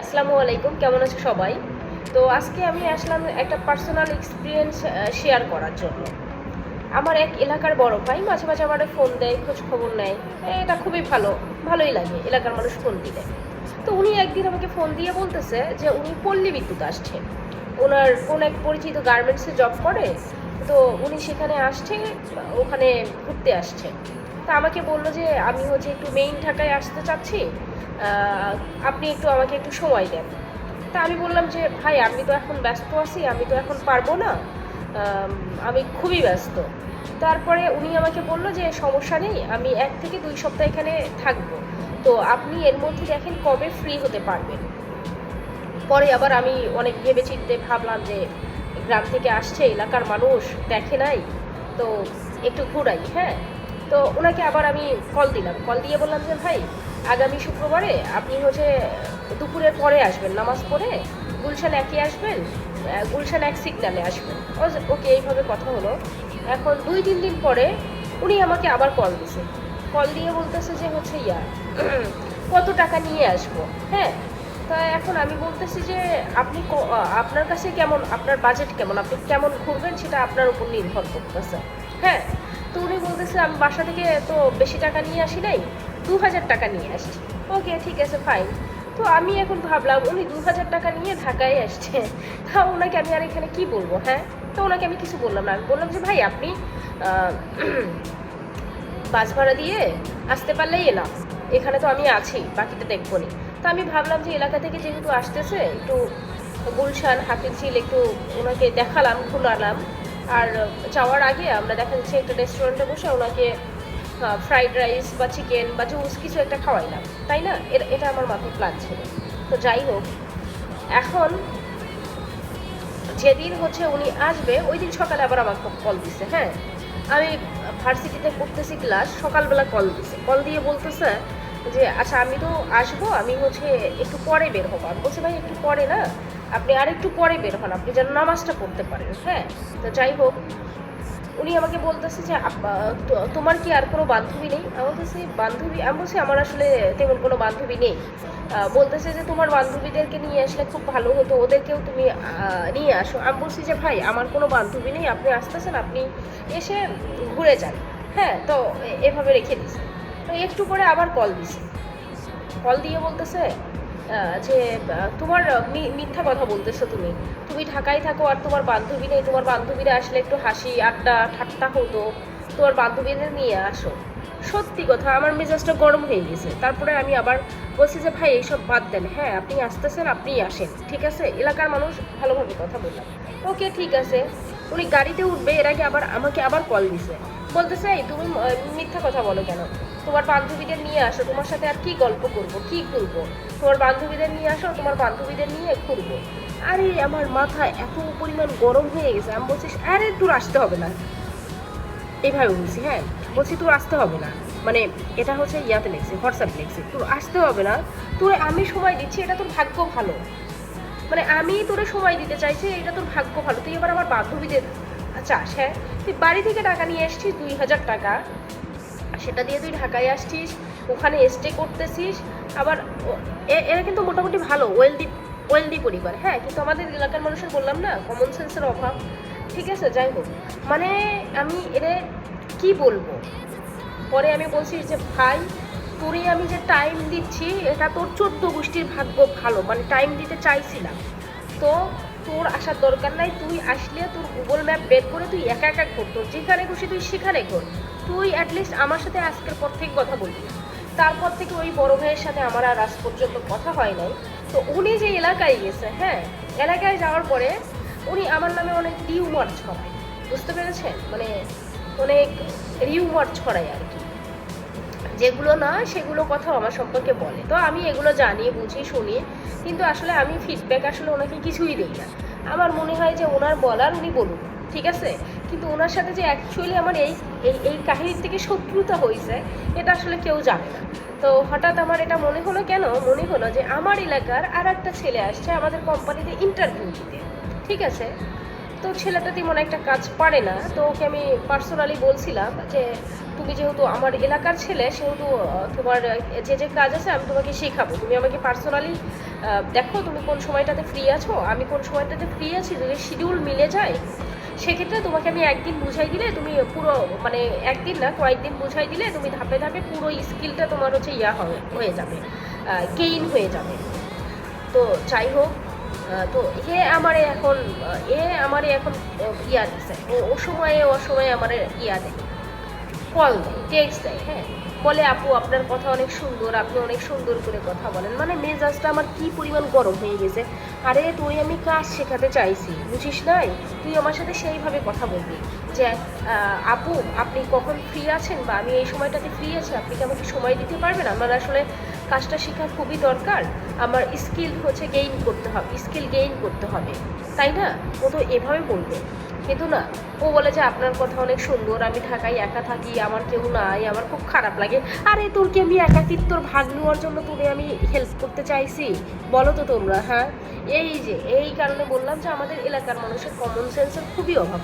আসসালামু আলাইকুম, কেমন আছো সবাই? তো আজকে আমি আসলাম একটা পার্সোনাল এক্সপিরিয়েন্স শেয়ার করার জন্য। আমার এক এলাকার বড় ভাই মাঝে মাঝে আমার ফোন দেয়, খোঁজ খবর নেয়। এটা খুবই ভালোই লাগে এলাকার মানুষ ফোন দিলে। তো উনি একদিন আমাকে ফোন দিয়ে বলতেছে যে উনি পল্লী বিদ্যুৎ আসছে, ওনার কোন এক পরিচিত গার্মেন্টসে জব করে। তো উনি সেখানে আসছে, ওখানে ঘুরতে আসছে। তা আমাকে বললো যে আমি হচ্ছে একটু মেইন ঢাকায় আসতে চাচ্ছি, আপনি একটু আমাকে একটু সময় দেন। তা আমি বললাম যে ভাই আমি তো এখন ব্যস্ত আছি, আমি তো এখন পারবো না, আমি খুবই ব্যস্ত। তারপরে উনি আমাকে বলল যে সমস্যা নেই, আমি 1 থেকে 2 সপ্তাহ এখানে থাকবো, তো আপনি এর মধ্যে দেখেন কবে ফ্রি হতে পারবেন। পরে আবার আমি অনেক ভেবে চিন্তে ভাবলাম যে গ্রাম থেকে আসছে, এলাকার মানুষ দেখে নাই, তো একটু ঘুরাই। হ্যাঁ, তো ওনাকে আবার আমি কল দিয়ে বললাম যে ভাই আগামী শুক্রবারে আপনি হচ্ছে দুপুরের পরে আসবেন, নামাজ পড়ে গুলশান 1-এ আসবেন, গুলশান 1 সিগন্যালে আসবেন। ওকে, এইভাবে কথা হলো। এখন 2-3 দিন পরে উনি আমাকে আবার কল দিয়ে বলতেছে যে হচ্ছে কত টাকা নিয়ে আসবো। হ্যাঁ, তা এখন আমি বলতেছি যে আপনি আপনার কাছে কেমন, আপনার বাজেট কেমন, আপনি কেমন ঘুরবেন সেটা আপনার উপর নির্ভর করতেছে। হ্যাঁ, তো উনি বলতেছে আমি বাসা থেকে তো বেশি টাকা নিয়ে আসি নাই, 2000 টাকা নিয়ে আসছি। ওকে, ঠিক আছে, ফাইন। তো আমি এখন ভাবলাম উনি 2000 টাকা নিয়ে ঢাকায় আসছে, তা ওনাকে আমি আর এখানে কি বলবো। হ্যাঁ, তো ওনাকে আমি কিছু বললাম না, আমি বললাম যে ভাই আপনি বাস ভাড়া দিয়ে আসতে পারলেই এলাম, এখানে তো আমি আছি, বাকিটা দেখবো নি। তো আমি ভাবলাম যে এলাকা থেকে যেহেতু আসতেছে, একটু গুলশান হাতিরঝিল একটু ওনাকে দেখালাম, ঘুরালাম। আর যাওয়ার আগে আমরা দেখা যাচ্ছে একটা রেস্টুরেন্টে বসে ওনাকে ফ্রাইড রাইস বা চিকেন বা জুস কিছু একটা খাওয়াইলাম, তাই না? এটা আমার মাথায় প্ল্যান ছিল। তো যাই হোক, এখন যেদিন হচ্ছে উনি আসবে ওই দিন সকালে আবার আমাকে কল দিছে। হ্যাঁ, আমি ভার্সিটিতে পড়তেছি ক্লাস, সকালবেলা কল দিয়ে বলতেছে যে আচ্ছা আমি তো আসবো, আমি হচ্ছে একটু পরে বের হবো। আমি বলছি ভাই একটু পরে না, আপনি আর একটু পরে বের হন, আপনি যেন নামাজটা পড়তে পারেন। হ্যাঁ, তো যাই হোক, উনি আমাকে বলতেছে যে তোমার কি আর কোনো বান্ধবী নেই? আমি বলতেছি বান্ধবী, আমি বলছি আমার আসলে তেমন কোনো বান্ধবী নেই। বলতেছে যে তোমার বান্ধবীদেরকে নিয়ে আসলে খুব ভালো হতো, ওদেরকেও তুমি নিয়ে আসো। আমি বলছি যে ভাই আমার কোনো বান্ধবী নেই, আপনি আসতেছেন, আপনি এসে ঘুরে যান। হ্যাঁ, তো এভাবে রেখে দিছে। তো একটু পরে আবার কল দিয়ে বলতেছে যে তোমার মিথ্যা কথা বলতেছো, তুমি তুমি ঢাকায় থাকো আর তোমার বান্ধবী নেই, তোমার বান্ধবীরা আসলে একটু হাসি আড্ডা ঠাট্টা হতো, তোমার বান্ধবীদের নিয়ে আসো। সত্যি কথা, আমার মেজাজটা গরম হয়ে গেছে। তারপরে আমি আবার বলছি যে ভাই এইসব বাদ দেন, হ্যাঁ আপনি আসতেছেন, আপনিই আসেন, ঠিক আছে, এলাকার মানুষ, ভালোভাবে কথা বললাম। ওকে, ঠিক আছে। উনি গাড়িতে উঠবে এর আগে আমাকে আবার কল দিছে, বলতেছে এই তুমি মিথ্যা কথা বলো কেন, তোমার বান্ধবীদের নিয়ে আসো, তোমার সাথে আর কি গল্প করবো, কি ঘুরবো, তোমার বান্ধবীদের নিয়ে আসো, তোমার বান্ধবীদের নিয়ে ঘুরবো। আরে আমার মাথা এত পরিমাণ গরম হয়ে গেছে, আমি বলছি আরে তোর আসতে হবে না, এইভাবে বলছি। হ্যাঁ, বলছি তোর আসতে হবে না, মানে এটা হচ্ছে ইয়াতে লেখছি, হোয়াটসঅ্যাপ লেখছি, তোর আসতে হবে না, তোর আমি সময় দিচ্ছি, এটা তোর ভাগ্য ভালো, মানে আমি তোরে সময় দিতে চাইছি, এটা তোর ভাগ্য ভালো, তুই এবার আমার বান্ধবীদের চাস। হ্যাঁ, তুই বাড়ি থেকে টাকা নিয়ে আসছিস 2000 টাকা, সেটা দিয়ে তুই ঢাকায় আসছিস, ওখানে স্টে করতেছিস। আবার এরা কিন্তু মোটামুটি ভালো ওয়েলদি পরিবার। হ্যাঁ, কিন্তু আমাদের এলাকার মানুষের বললাম না কমন সেন্সের অভাব। ঠিক আছে, যাই হোক, মানে আমি এদের কি বলবো। পরে আমি বলছি যে ভাই তোরে আমি যে টাইম দিচ্ছি, এটা তোর 14 গোষ্ঠীর ভাগ্য ভালো, মানে টাইম দিতে চাইছিলাম তো, তোর আসার দরকার নাই, তুই আসলে তোর গুগল ম্যাপ বের করে তুই একা একা ঘোর, তোর যেখানে খুশি তুই সেখানে ঘোর, তুই অ্যাটলিস্ট আমার সাথে আজকের পর থেকে কথা বলবি। তারপর থেকে ওই বড় ভাইয়ের সাথে আমার আর আজ পর্যন্ত কথা হয় নাই। তো উনি যে এলাকায় গেছে, হ্যাঁ, এলাকায় যাওয়ার পরে উনি আমার নামে অনেক রিউমার ছড়ায়, বুঝতে পেরেছেন, মানে অনেক রিউমার ছড়ায় আর কি, যেগুলো না সেগুলো কথাও আমার সম্পর্কে বলে। তো আমি এগুলো জানি, বুঝি, শুনি, কিন্তু আসলে আমি ফিডব্যাক আসলে ওনাকে কিছুই দিই না। আমার মনে হয় যে ওনার বলার উনি বলুন, ঠিক আছে, কিন্তু ওনার সাথে যে অ্যাকচুয়ালি আমার এই এই এই কাহিনীর থেকে শত্রুতা হয়েছে, এটা আসলে কেউ জানে না। তো হঠাৎ আমার এটা মনে হলো, কেন মনে হলো যে আমার এলাকার আর একটা ছেলে আসছে আমাদের কোম্পানিতে ইন্টারভিউ দিতে, ঠিক আছে। তো ছেলেটা তেমন একটা কাজ পারে না, তো ওকে আমি পার্সোনালি বলছিলাম যে তুমি যেহেতু আমার এলাকার ছেলে সেহেতু তোমার যে যে কাজ আছে আমি তোমাকে শেখাবো, তুমি আমাকে পার্সোনালি দেখো তুমি কোন সময়টাতে ফ্রি আছো, আমি কোন সময়টাতে ফ্রি আছি, যদি শিডিউল মিলে যায় সেক্ষেত্রে তোমাকে আমি একদিন বুঝাই দিলে তুমি পুরো মানে একদিন না কয়েকদিন বুঝাই দিলে তুমি ধাপে ধাপে পুরো স্কিলটা তোমার হচ্ছে হয়ে যাবে, গেইন হয়ে যাবে। তো যাই হোক, তো এ আমারে এখন ইয়া দিছে, ও সময়ে অসময়ে আমার ইয়া দেয়, কল দেয়, টেক্সট দেয়, হ্যাঁ, বলে আপু আপনার কথা অনেক সুন্দর, আপনি অনেক সুন্দর করে কথা বলেন। মানে মেজাজটা আমার কি পরিমাণ গরম হয়ে গেছে। আরে তুই আমি কাজ শেখাতে চাইছি, বুঝিস নাই, তুই আমার সাথে সেইভাবে কথা বলবি যে আপু আপনি কখন ফ্রি আছেন, বা আমি এই সময়টাতে ফ্রি আছি, আপনি কি আমাকে সময় দিতে পারবেন, আমার আসলে কাজটা শেখা খুবই দরকার, আমার স্কিল হচ্ছে স্কিল গেইন করতে হবে, তাই না? ও তো এভাবে বলবে। কিন্তু না, ও বলে যে আপনার কথা অনেক সুন্দর, আমি ঢাকায় একা থাকি, আমার কেউ নাই, আমার খুব খারাপ লাগে। আরে তোর কি আমি একাকিত্বর ভাগ নেওয়ার জন্য তোরে আমি হেল্প করতে চাইছি? বলো তো তোমরা। হ্যাঁ, এই কারণে বললাম যে আমাদের এলাকার মানুষের কমন সেন্সের খুবই অভাব।